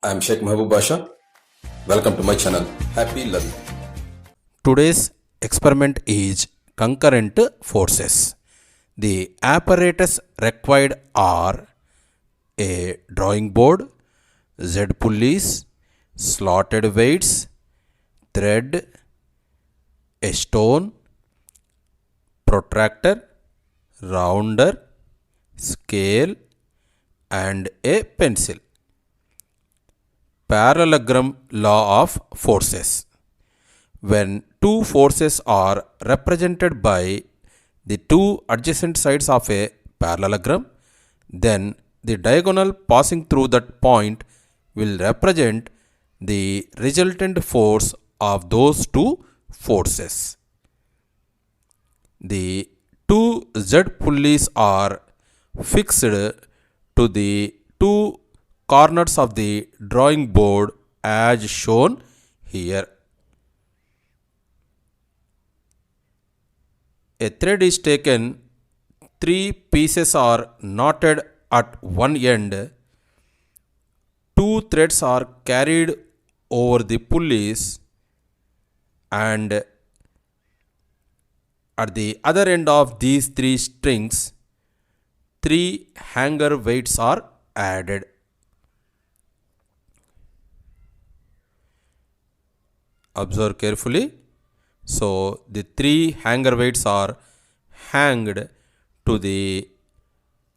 I am Sheikh Mahbub Basha. Welcome to my channel. Happy learning. Today's experiment is concurrent forces. The apparatus required are a drawing board, Z pulleys, slotted weights, thread, a stone, protractor, rounder, scale, and a pencil. Parallelogram law of forces. When two forces are represented by the two adjacent sides of a parallelogram, then the diagonal passing through that point will represent the resultant force of those two forces. The two Z pulleys are fixed to the two corners of the drawing board as shown here. A thread is taken, three pieces are knotted at one end, two threads are carried over the pulleys, and at the other end of these three strings, three hanger weights are added. Observe carefully. So, the three hanger weights are hanged to the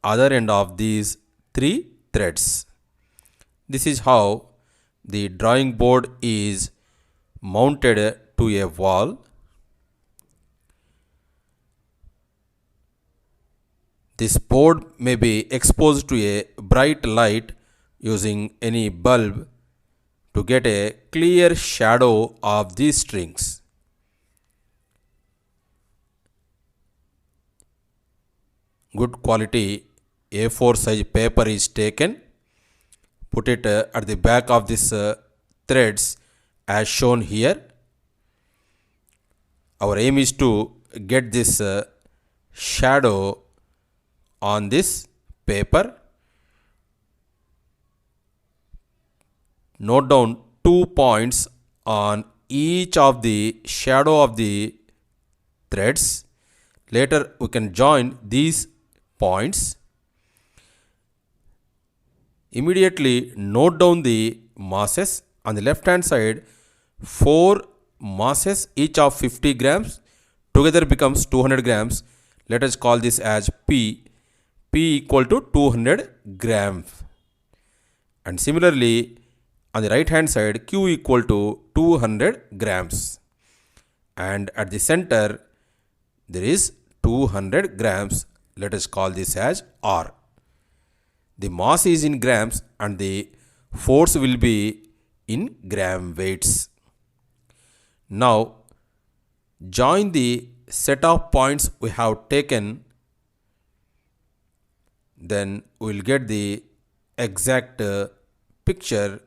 other end of these three threads. This is how the drawing board is mounted to a wall. This board may be exposed to a bright light using any bulb to get a clear shadow of these strings. Good quality A4 size paper is taken, put it at the back of this threads as shown here. Our aim is to get this shadow on this paper. Note down 2 points on each of the shadow of the threads. Later we can join these points. Immediately note down the masses. On the left hand side, 4 masses each of 50 grams together becomes 200 grams. Let us call this as P. P equal to 200 grams. And similarly, on the right hand side, Q equal to 200 grams. And at the center, there is 200 grams. Let us call this as R. The mass is in grams and the force will be in gram weights. Now, join the set of points we have taken. Then we will get the exact picture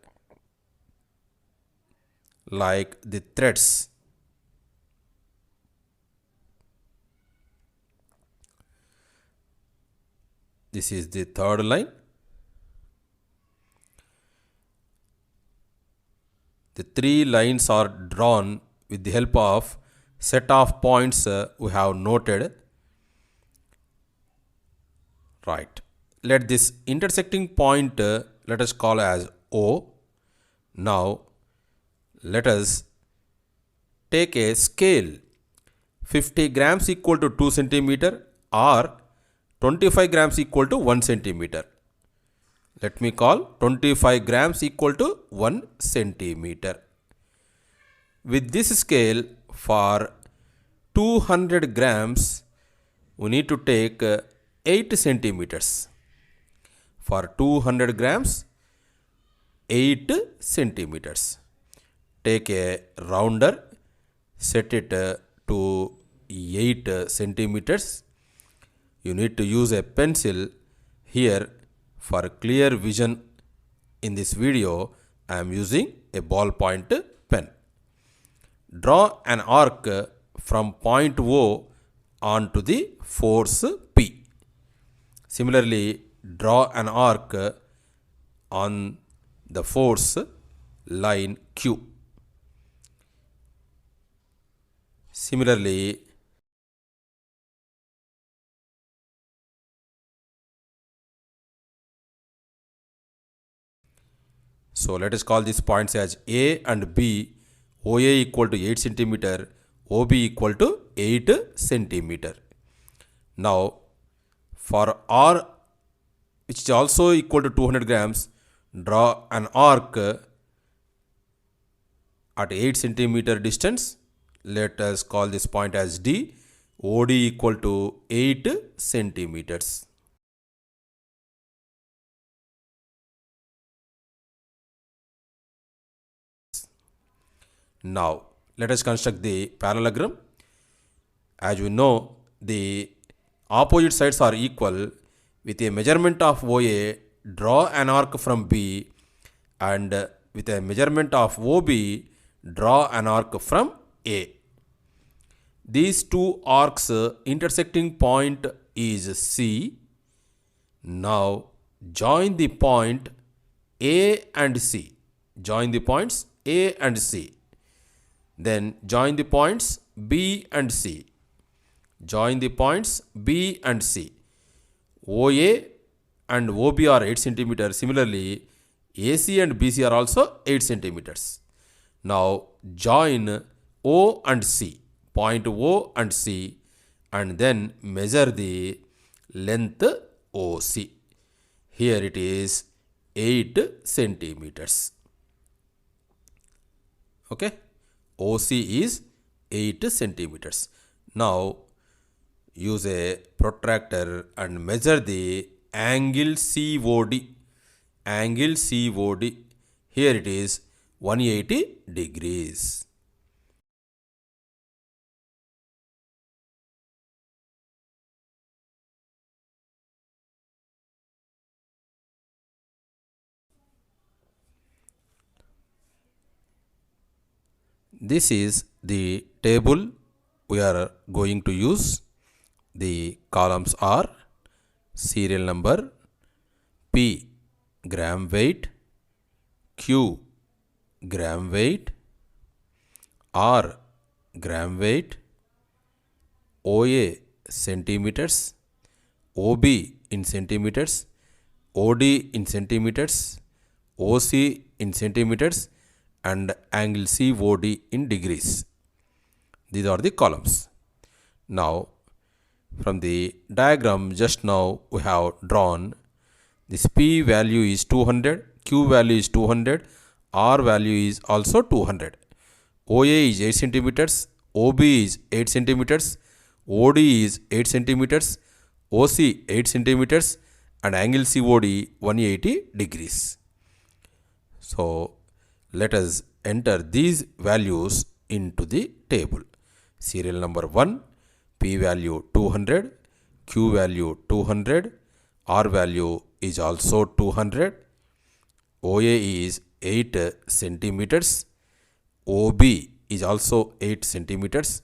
like the threads. This is the third line. The three lines are drawn with the help of set of points we have noted. Right. Let this intersecting point let us call as O. Now let us take a scale. 50 grams equal to 2 centimeter or 25 grams equal to 1 centimeter. Let me call 25 grams equal to 1 centimeter. With this scale, for 200 grams, we need to take 8 centimeters. For 200 grams, 8 centimeters. Take a rounder, set it to 8 centimeters. You need to use a pencil here. For clear vision in this video, I am using a ballpoint pen. Draw an arc from point O onto the force P. Similarly, draw an arc on the force line Q. Similarly, so let us call these points as A and B. OA equal to 8 centimeter, OB equal to 8 centimeter. Now, for R, which is also equal to 200 grams, draw an arc at 8 centimeter distance. Let us call this point as D. OD equal to 8 centimeters. Now, let us construct the parallelogram. As we know, the opposite sides are equal. With a measurement of OA, draw an arc from B, and with a measurement of OB, draw an arc from A. These two arcs intersecting point is C. Now, join the point A and C. Join the points A and C. Then join the points B and C. Join the points B and C. OA and OB are 8 centimeters. Similarly, AC and BC are also 8 centimeters. Now join O and C. Point O and C, and then measure the length OC. Here it is 8 centimeters. Okay. OC is 8 centimeters. Now use a protractor and measure the angle COD. Angle COD. Here it is 180 degrees. This is the table we are going to use. The columns are serial number, P gram weight, Q gram weight, R gram weight, OA centimeters, OB in centimeters, OD in centimeters, OC in centimeters, and angle COD in degrees. These are the columns. Now, from the diagram just now we have drawn, this P value is 200, Q value is 200, R value is also 200. OA is 8 centimeters, OB is 8 centimeters, OD is 8 centimeters, OC 8 centimeters, and angle COD 180 degrees. So, let us enter these values into the table. Serial number 1, P value 200, Q value 200, R value is also 200, OA is 8 centimeters, OB is also 8 centimeters,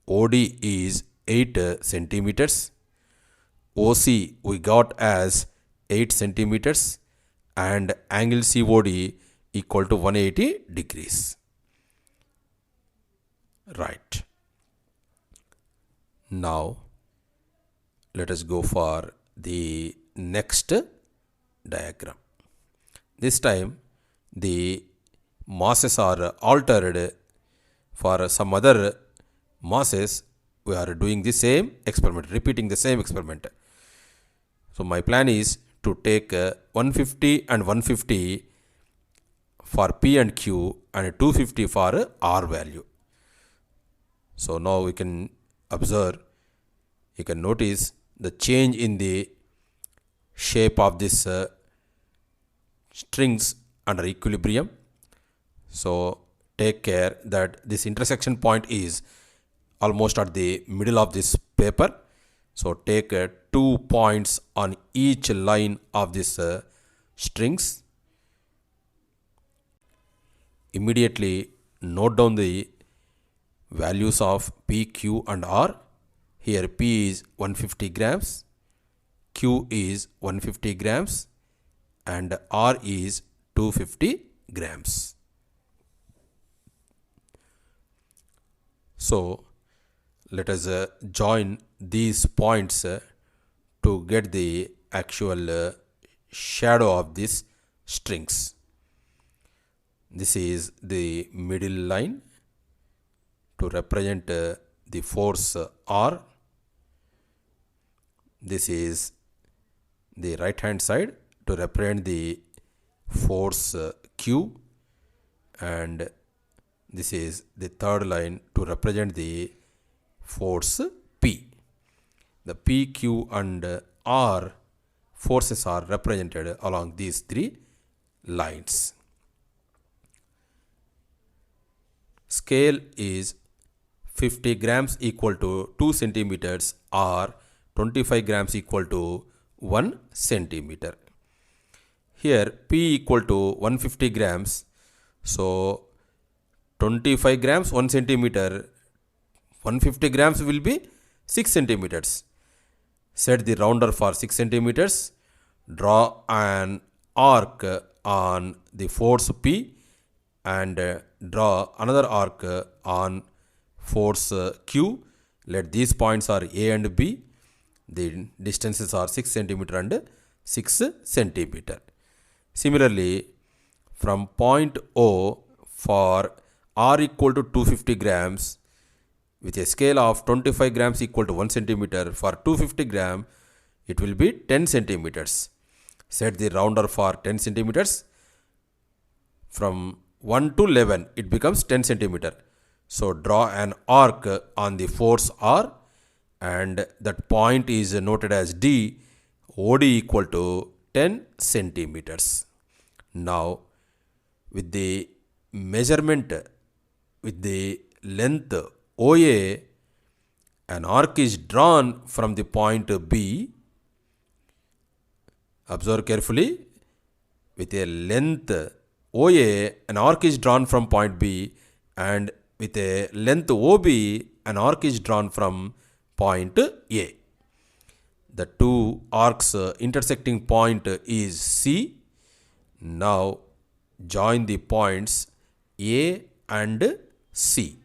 OD is 8 centimeters, OC we got as 8 centimeters, and angle COD equal to 180 degrees. Right. Now, let us go for the next diagram. This time, the masses are altered. For some other masses, we are doing the same experiment, repeating the same experiment. So, my plan is to take 150 and 150 for P and Q and 250 for R value. So, now we can observe, you can notice the change in the shape of this strings under equilibrium. So, take care that this intersection point is almost at the middle of this paper. So, take 2 points on each line of this strings. Immediately note down the values of P, Q and R. Here P is 150 grams, Q is 150 grams, and R is 250 grams. So let us join these points to get the actual shadow of these strings. This is the middle line to represent the force R. This is the right hand side to represent the force Q, and this is the third line to represent the force P. The P, Q and R forces are represented along these three lines. Scale is 50 grams equal to 2 centimeters or 25 grams equal to 1 centimeter. Here P equal to 150 grams. So 25 grams 1 centimeter, 150 grams will be 6 centimeters. Set the rounder for 6 centimeters. Draw an arc on the force P and draw another arc on force Q. Let these points are A and B. The distances are 6 centimeter and 6 centimeter. Similarly, from point O for R equal to 250 grams with a scale of 25 grams equal to 1 centimeter, for 250 gram it will be 10 centimeters. Set the rounder for 10 centimeters. From 1 to 11 it becomes 10 centimeter. So draw an arc on the force R and that point is noted as D. OD equal to 10 centimeters. Now with the measurement with the length OA, an arc is drawn from the point B. Observe carefully. With a length OA, an arc is drawn from point B, and with a length OB, an arc is drawn from point A. The two arcs intersecting point is C. Now join the points A and C.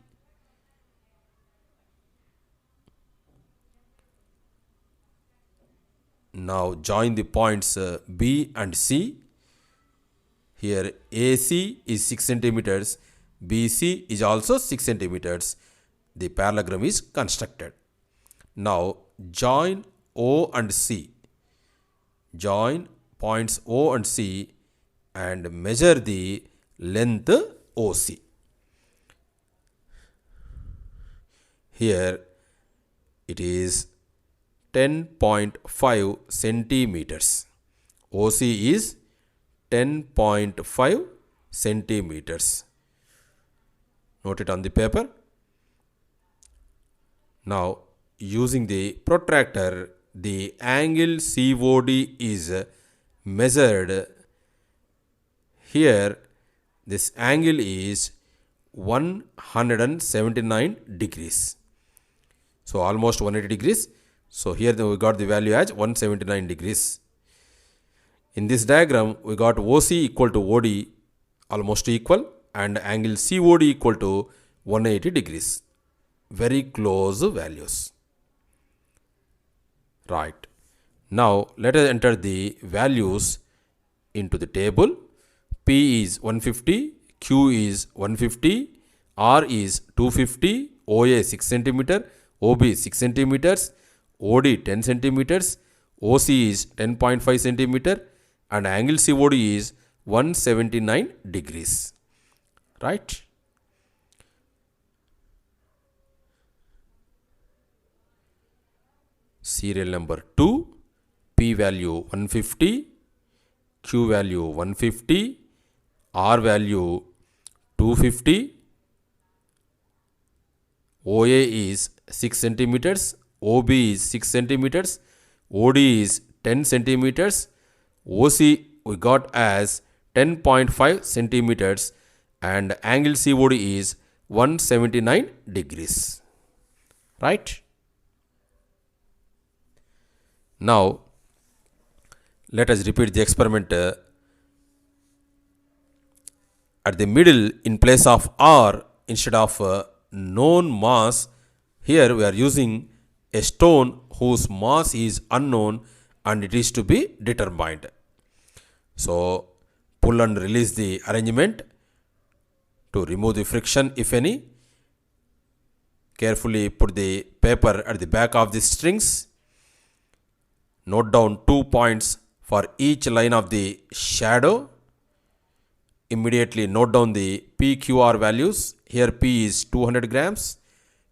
Now join the points B and C. Here AC is 6 centimeters, BC is also 6 centimeters. The parallelogram is constructed. Now join O and C. Join points O and C and measure the length OC. Here it is 10.5 centimeters. OC is 10.5 centimeters. Note it on the paper. Now using the protractor, the angle COD is measured. Here this angle is 179 degrees. So almost 180 degrees. So here we got the value as 179 degrees. In this diagram, we got OC equal to OD almost equal and angle COD equal to 180 degrees. Very close values. Right. Now let us enter the values into the table. P is 150, Q is 150, R is 250, OA 6 centimeter, OB 6 centimeters, OD 10 centimeters, OC is 10.5 centimeter and angle COD is 179 degrees. Right? Serial number 2, P value 150, Q value 150, R value 250, OA is 6 centimeters, OB is 6 centimeters, OD is 10 centimeters, OC we got as 10.5 centimeters and angle COD is 179 degrees. Right? Now let us repeat the experiment at the middle in place of R instead of known mass, here we are using a stone whose mass is unknown and it is to be determined. So pull and release the arrangement to remove the friction if any. Carefully put the paper at the back of the strings. Note down 2 points for each line of the shadow. Immediately note down the PQR values. Here P is 200 grams,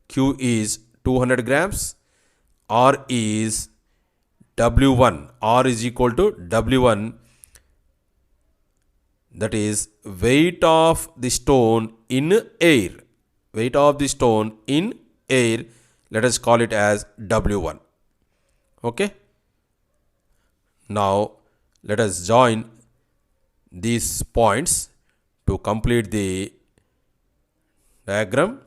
Q is 200 grams, R is W1. R is equal to W1, that is weight of the stone in air. Weight of the stone in air, let us call it as W1. Okay. Now let us join these points to complete the diagram.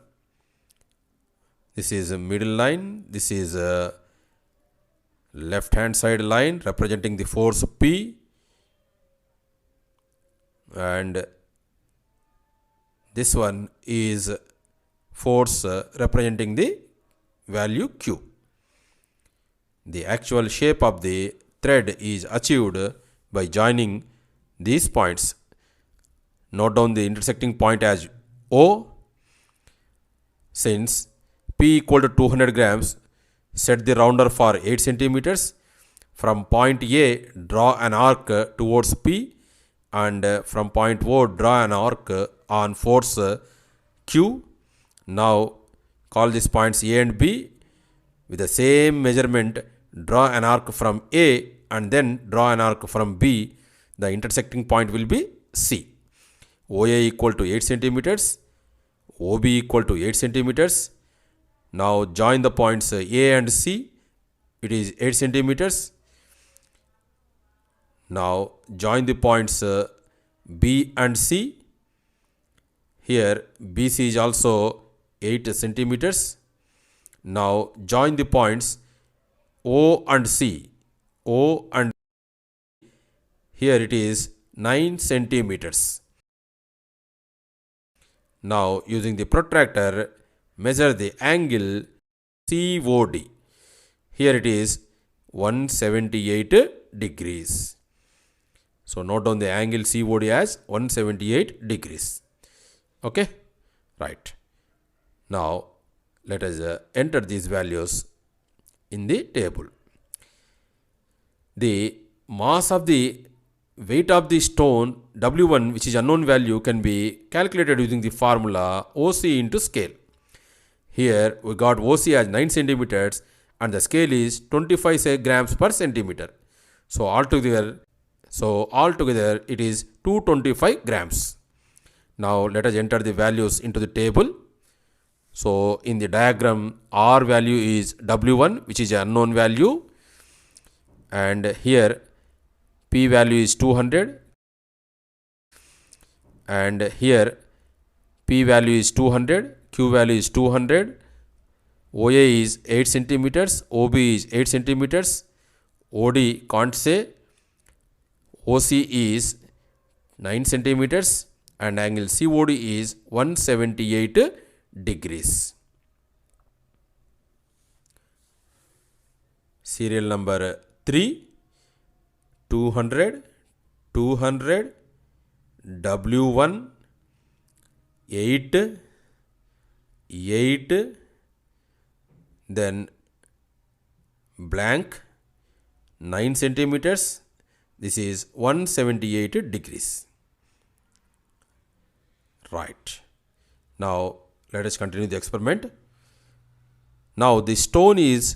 This is a middle line. This is a left hand side line representing the force P, and this one is force representing the value Q. The actual shape of the thread is achieved by joining these points. Note down the intersecting point as O. Since P equal to 200 grams, set the rounder for 8 centimeters. From point A, draw an arc towards P, and from point O, draw an arc on force Q. Now call these points A and B. With the same measurement, draw an arc from A and then draw an arc from B. The intersecting point will be C. OA equal to 8 centimeters, OB equal to 8 centimeters. Now join the points A and C. It is 8 centimeters. Now join the points B and C. Here BC is also 8 centimeters. Now join the points O and C. O and here it is 9 centimeters. Now using the protractor, measure the angle COD. Here it is 178 degrees. So note down the angle COD as 178 degrees. Okay, right. Now let us enter these values in the table. The mass of the weight of the stone W1, which is unknown value, can be calculated using the formula OC into scale. Here we got OC as 9 centimeters and the scale is 25 grams per centimeter. So altogether it is 225 grams. Now let us enter the values into the table. So in the diagram, R value is W1, which is an unknown value, and here P value is 200, and here P value is 200, Q value is 200, OA is 8 centimeters, OB is 8 centimeters, OD can't say, OC is 9 centimeters, and angle COD is 178 degrees. Serial number 3, 200, 200, W1, 8, 8, then blank, 9 centimeters. This is 178 degrees. Right. Now let us continue the experiment. Now the stone is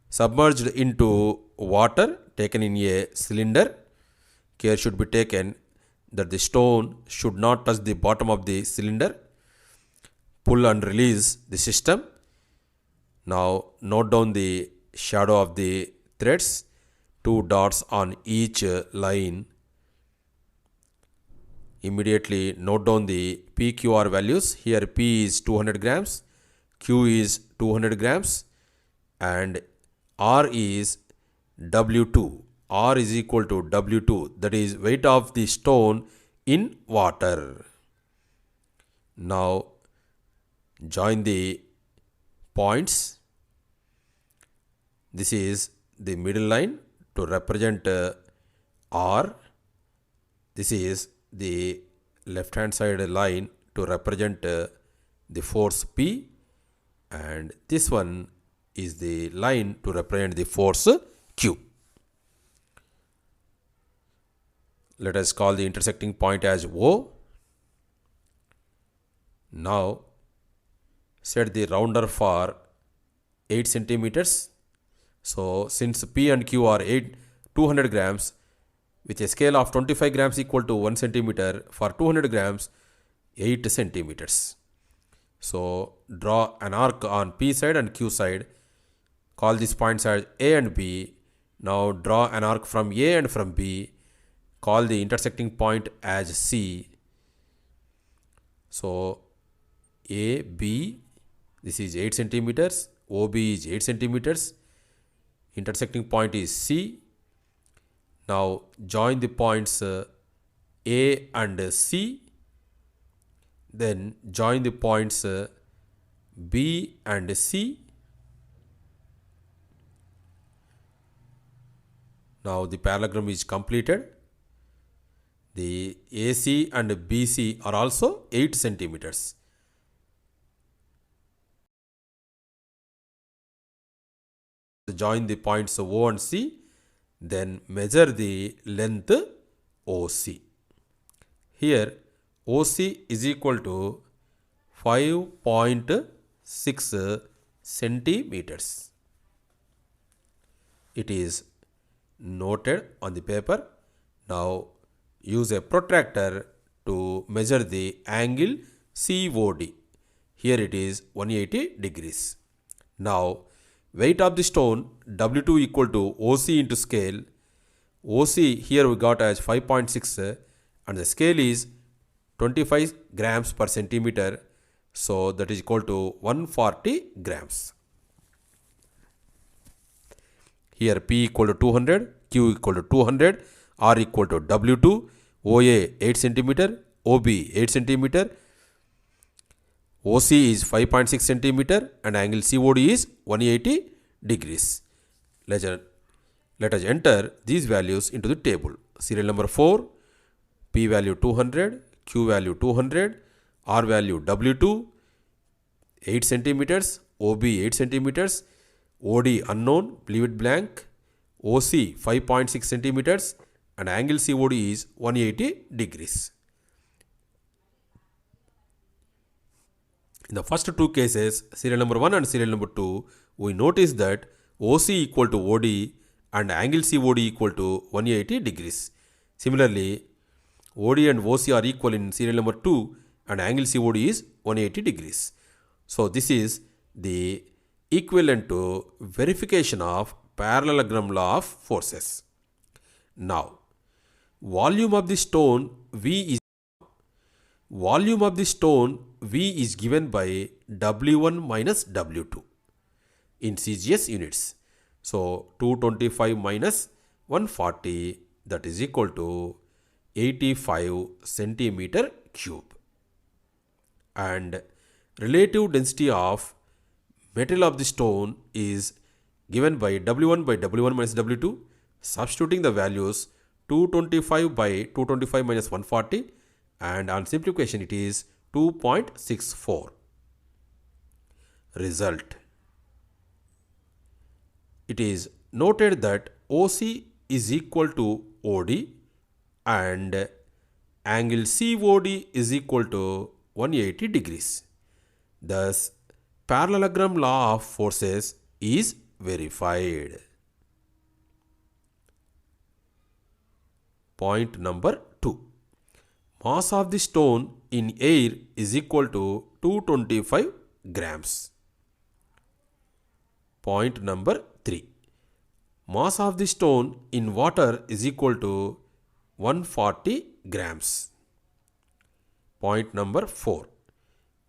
submerged into water taken in a cylinder. Care should be taken that the stone should not touch the bottom of the cylinder. Pull and release the system. Now note down the shadow of the threads, 2 dots on each line. Immediately note down the PQR values. Here P is 200 grams, Q is 200 grams, and R is W2. R is equal to W2, that is weight of the stone in water. Now join the points. This is the middle line to represent R. This is the left hand side line to represent the force P, and this one is the line to represent the force Q. Let us call the intersecting point as O. Now set the rounder for 8 centimeters. So since P and Q are 200 grams, with a scale of 25 grams equal to 1 centimeter, for 200 grams 8 centimeters. So draw an arc on P side and Q side. Call these points as A and B. Now draw an arc from A and from B. Call the intersecting point as C. So AB, this is 8 centimeters. OB is 8 centimeters. Intersecting point is C. Now join the points A and C. Then join the points B and C. Now the parallelogram is completed. The AC and BC are also 8 centimeters. Join the points O and C, then measure the length OC. Here OC is equal to 5.6 centimeters. It is noted on the paper. Now use a protractor to measure the angle COD. Here it is 180 degrees. Now weight of the stone W2 equal to OC into scale. OC here we got as 5.6 and the scale is 25 grams per centimeter. So that is equal to 140 grams. Here P equal to 200, Q equal to 200, R equal to W2, OA 8 centimeter, OB 8 centimeter, OC is 5.6 centimeter and angle COD is 180 degrees. Let us enter these values into the table. Serial number 4, P value 200, Q value 200, R value W2, 8 centimeters, OB 8 centimeters, OD unknown, leave it blank, OC 5.6 centimeters and angle COD is 180 degrees. In the first two cases, serial number 1 and serial number 2, we notice that OC equal to OD and angle COD equal to 180 degrees. Similarly, OD and OC are equal in serial number 2 and angle COD is 180 degrees. So this is the equivalent to verification of parallelogram law of forces. Now, volume of the stone V is given by W1 minus W2 in CGS units. So 225 minus 140, that is equal to 85 centimeter cube. And relative density of metal of the stone is given by W1 minus W2. Substituting the values 225 by 225 minus 140, and on simplification it is 2.64. Result. It is noted that OC is equal to OD and angle COD is equal to 180 degrees. Thus, parallelogram law of forces is verified. Point number 2. Mass of the stone in air is equal to 225 grams. Point number 3. Mass of the stone in water is equal to 140 grams. Point number 4.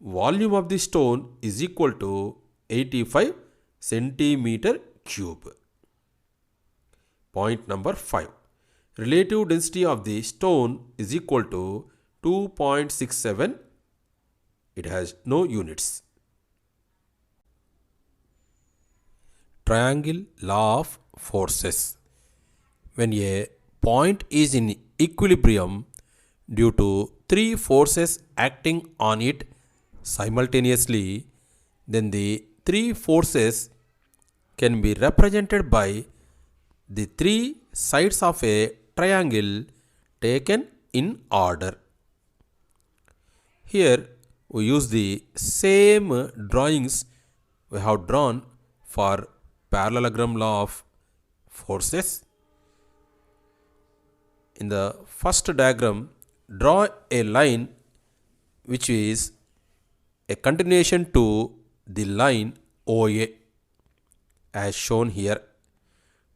Volume of the stone is equal to 85 centimeter cube. Point number 5. Relative density of the stone is equal to 2.67 It has no units. Triangle law of forces. When a point is in equilibrium due to three forces acting on it simultaneously, then the three forces can be represented by the three sides of a triangle taken in order. Here we use the same drawings we have drawn for parallelogram law of forces. In the first diagram, draw a line which is a continuation to the line OA as shown here.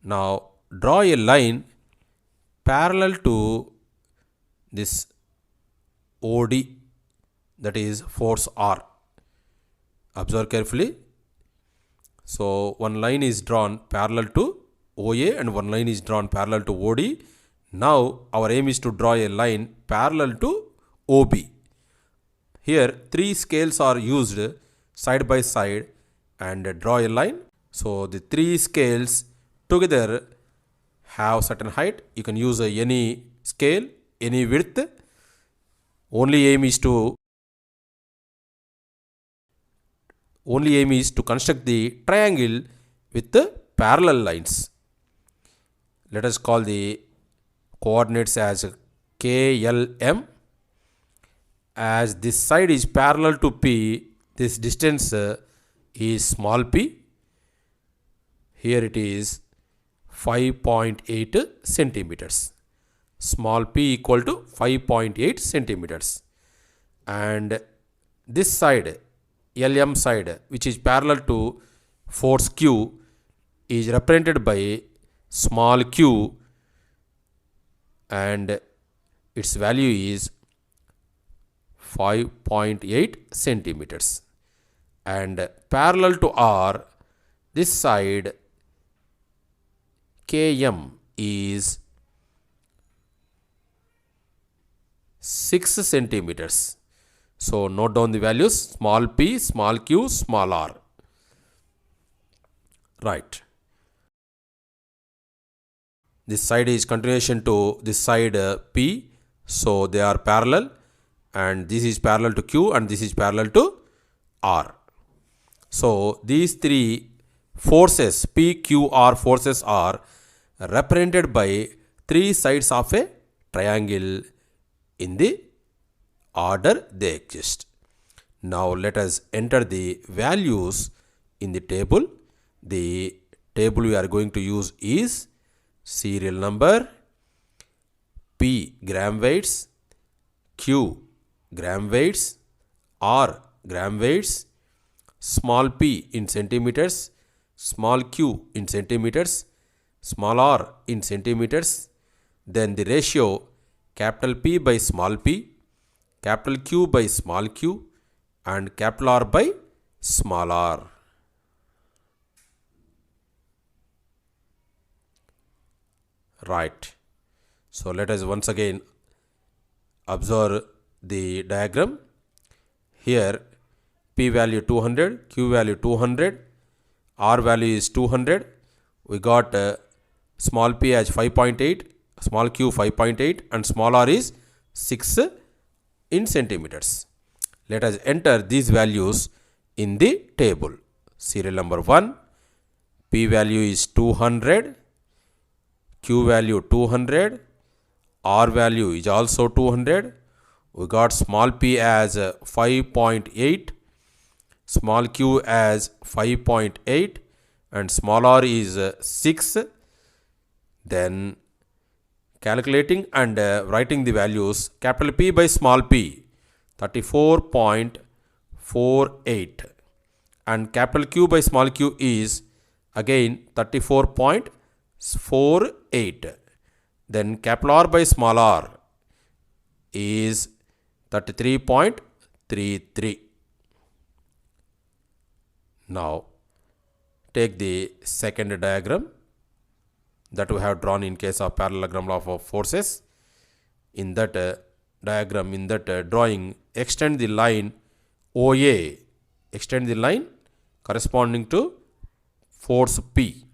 Now draw a line parallel to this OD, that is force R. Observe carefully. So one line is drawn parallel to OA and one line is drawn parallel to OD. Now our aim is to draw a line parallel to OB. Here three scales are used side by side and draw a line. So the three scales together have certain height. You can use any scale, any width. Only aim is to construct the triangle with the parallel lines. Let us call the coordinates as KLM. As this side is parallel to P, this distance is small p. Here it is 5.8 centimeters. Small p equal to 5.8 centimeters. And this side, LM side, which is parallel to force Q, is represented by small q, and its value is 5.8 centimeters. And parallel to R, this side Km is 6 centimeters. So note down the values: small p, small q, small r. Right. This side is continuation to this side P, so they are parallel, and this is parallel to Q and this is parallel to R. So these three forces, P, Q, R forces, are represented by three sides of a triangle in the order they exist. Now let us enter the values in the table. The table we are going to use is serial number, P gram weights, Q gram weights, R gram weights, small p in centimeters, small q in centimeters, small r in centimeters, then the ratio capital P by small p, capital Q by small q, and capital R by small r. Right. So let us once again observe the diagram. Here P value 200, Q value 200, R value is 200. We got small p as 5.8, small q 5.8, and small r is 6 in centimeters. Let us enter these values in the table. Serial number 1, P value is 200, Q value 200, R value is also 200. We got small p as 5.8, small q as 5.8, and small r is 6. Then calculating and writing the values: capital P by small p 34.48, and capital Q by small q is again 34.48. Then capital R by small r is 33.33. Now take the second diagram that we have drawn in case of parallelogram law of forces. In that diagram, in that drawing, extend the line OA, extend the line corresponding to force P.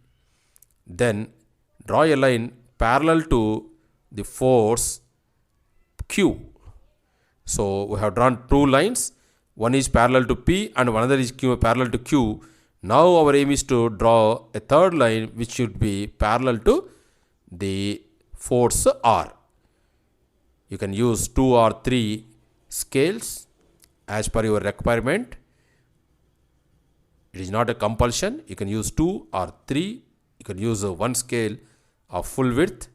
Then draw a line parallel to the force Q. So we have drawn two lines, one is parallel to P and another is parallel to Q. Now our aim is to draw a third line which should be parallel to the force R. You can use 2 or 3 scales as per your requirement. It is not a compulsion. You can use 2 or 3. You can use one scale of full width.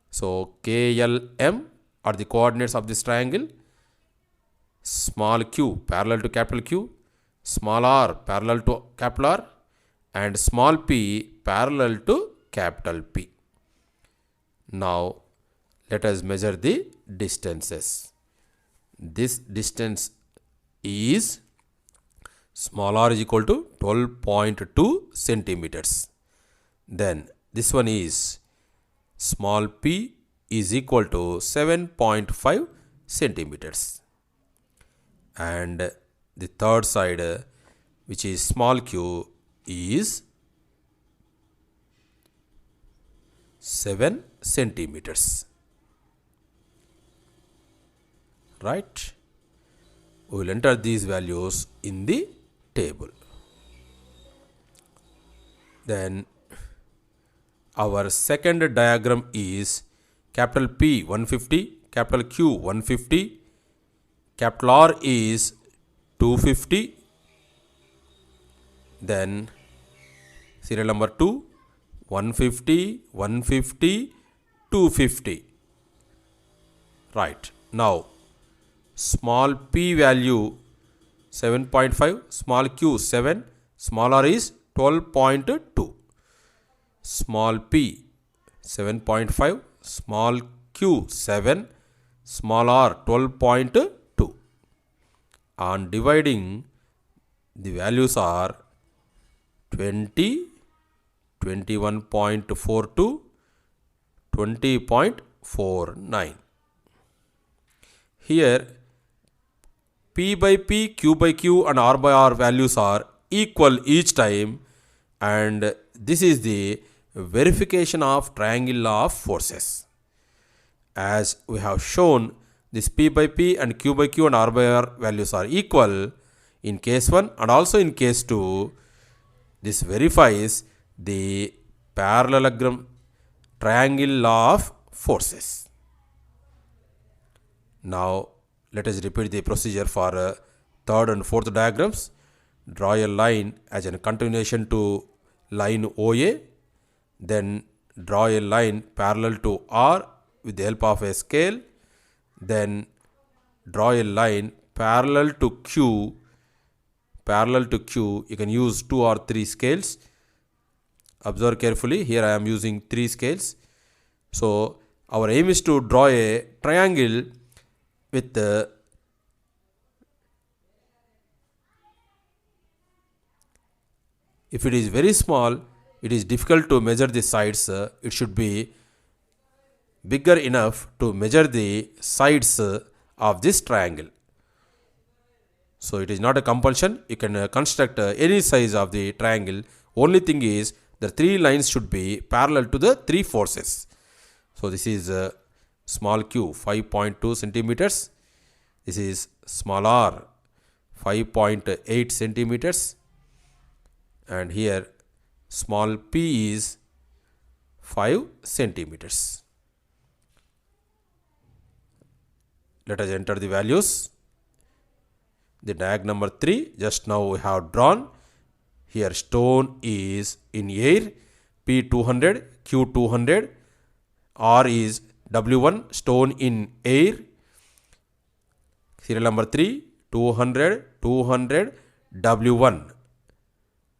So KLM are the coordinates of this triangle. Small q parallel to capital Q, small r parallel to capital R, and small p parallel to capital P. Now let us measure the distances. This distance is small r is equal to 12.2 centimeters. Then this one is small p is equal to 7.5 centimeters. And the third side, which is small q, is 7 centimeters. Right? We will enter these values in the table. Then our second diagram is capital P 150, capital Q 150, capital R is 250. Then serial number 2, 150, 150, 250. Right. Now small p value 7.5, small q 7, small r is 12.2. Small p 7.5, small q 7, small r 12.2. On dividing, the values are 20, 21.42, 20.49. Here P by P, Q by Q and R by R values are equal each time, and this is the verification of triangle law of forces. As we have shown, this P by P and Q by Q and R by R values are equal in case 1 and also in case 2. This verifies the parallelogram triangle law of forces. Now let us repeat the procedure for third and fourth diagrams. Draw a line as a continuation to line OA. Then draw a line parallel to R with the help of a scale. Then draw a line parallel to Q. You can use 2 or 3 scales. Observe carefully. Here I am using 3 scales. So our aim is to draw a triangle with if it is very small, it is difficult to measure the sides. It should be bigger enough to measure the sides of this triangle. So it is not a compulsion. You can construct any size of the triangle. Only thing is the 3 lines should be parallel to the 3 forces. So this is small q 5.2 centimeters. This is small r 5.8 centimeters. And here small p is 5 centimeters. Let us enter the values. The diagram number 3 just now we have drawn. Here stone is in air, P 200, Q 200, R is W1, stone in air. Serial number 3, 200, 200, W1.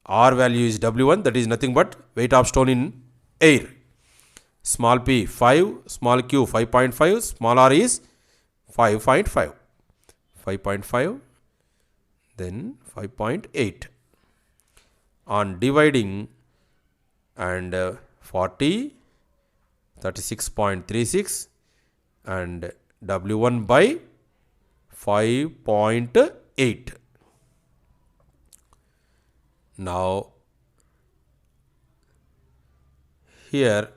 R value is W1, that is nothing but weight of stone in air. Small p 5, small q 5.5, small r is 5.5. 5.5, then 5.8. On dividing, and 40, 36.36 and W1 by 5.8. Now here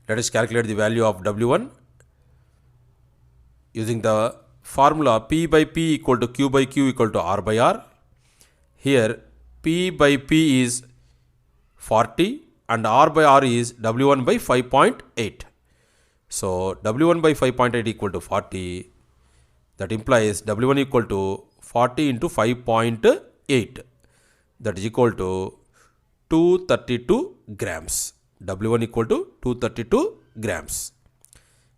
let us calculate the value of W1 using the formula P by P equal to Q by Q equal to R by R. Here P by P is 40 and R by R is W1 by 5.8. So W1 by 5.8 equal to 40. That implies W1 equal to 40 into 5.8. That is equal to 232 grams. W1 equal to 232 grams.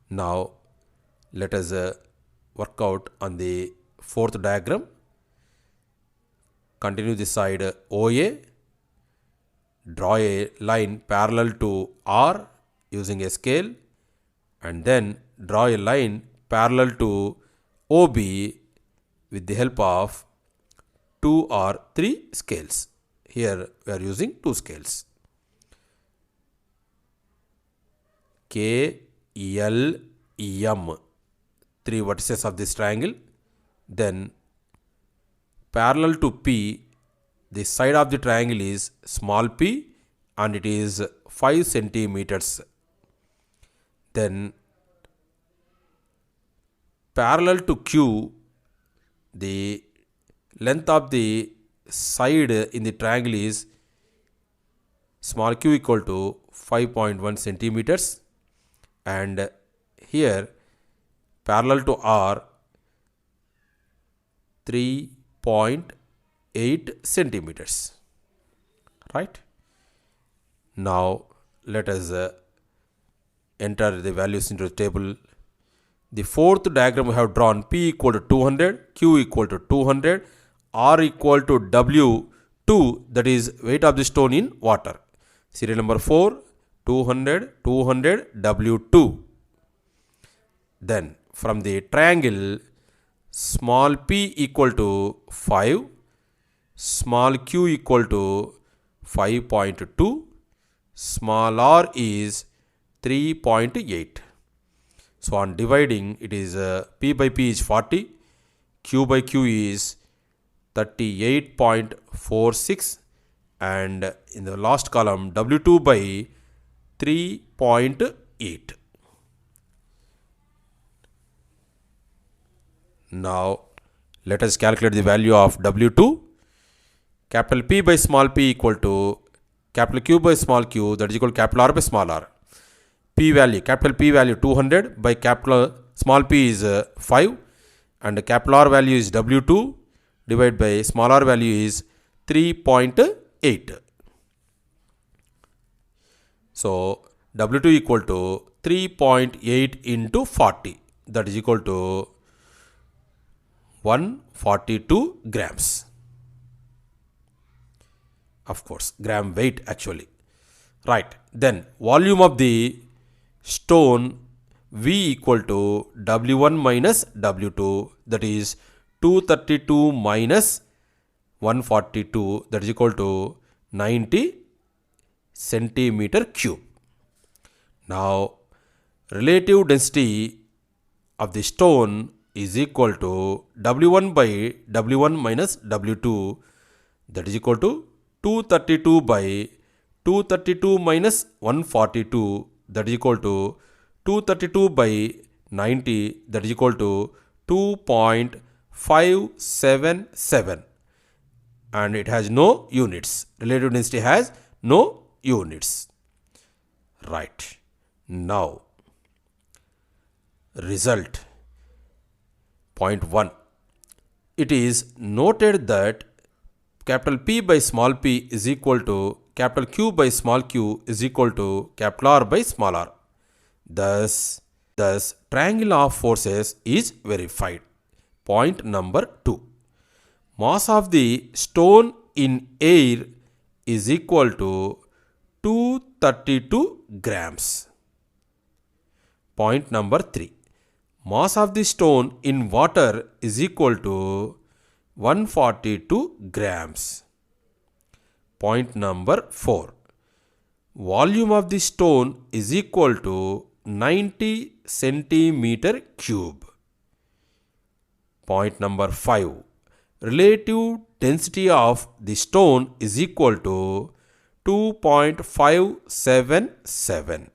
Now let us work out on the fourth diagram. Continue this side OA. Draw a line parallel to R using a scale, and then draw a line parallel to OB with the help of 2 or 3 scales. Here we are using 2 scales. K, L, M, 3 vertices of this triangle. Then parallel to P, the side of the triangle is small p and it is 5 centimeters. Then parallel to Q, the length of the side in the triangle is small q equal to 5.1 centimeters, and here parallel to R 3.8 centimeters. Right? Now let us enter the values into the table. The fourth diagram we have drawn, P equal to 200, Q equal to 200, R equal to W2, that is weight of the stone in water. Serial number 4, 200, 200, W2. Then from the triangle, small p equal to 5, small q equal to 5.2, small r is 3.8. So on dividing, it is P by P is 40, Q by Q is 38.46, and in the last column W2 by 3.8. Now let us calculate the value of W2. Capital P by small p equal to capital Q by small q, that is equal to capital R by small r. P value, capital P value 200 by capital small p is 5, and capital R value is W2 divided by small r value is 3.8. So W2 equal to 3.8 into 40, that is equal to 142 grams. Of course, gram weight actually. Right. Then volume of the stone V equal to W1 minus W2, that is 232 minus 142, that is equal to 90 centimeter cube. Now relative density of the stone is equal to W1 by W1 minus W2, that is equal to 232 by 232 minus 142, that is equal to 232 by 90, that is equal to 2.577, and it has no units. Relative density has no units. Right. Now result. Point 1. It is noted that capital P by small p is equal to capital Q by small q is equal to capital R by small r. Thus triangle of forces is verified. Point number 2. Mass of the stone in air is equal to 232 grams. Point number 3. Mass of the stone in water is equal to 142 grams. Point number 4. Volume of the stone is equal to 90 centimeter cube. Point number 5. relative density of the stone is equal to 2.577.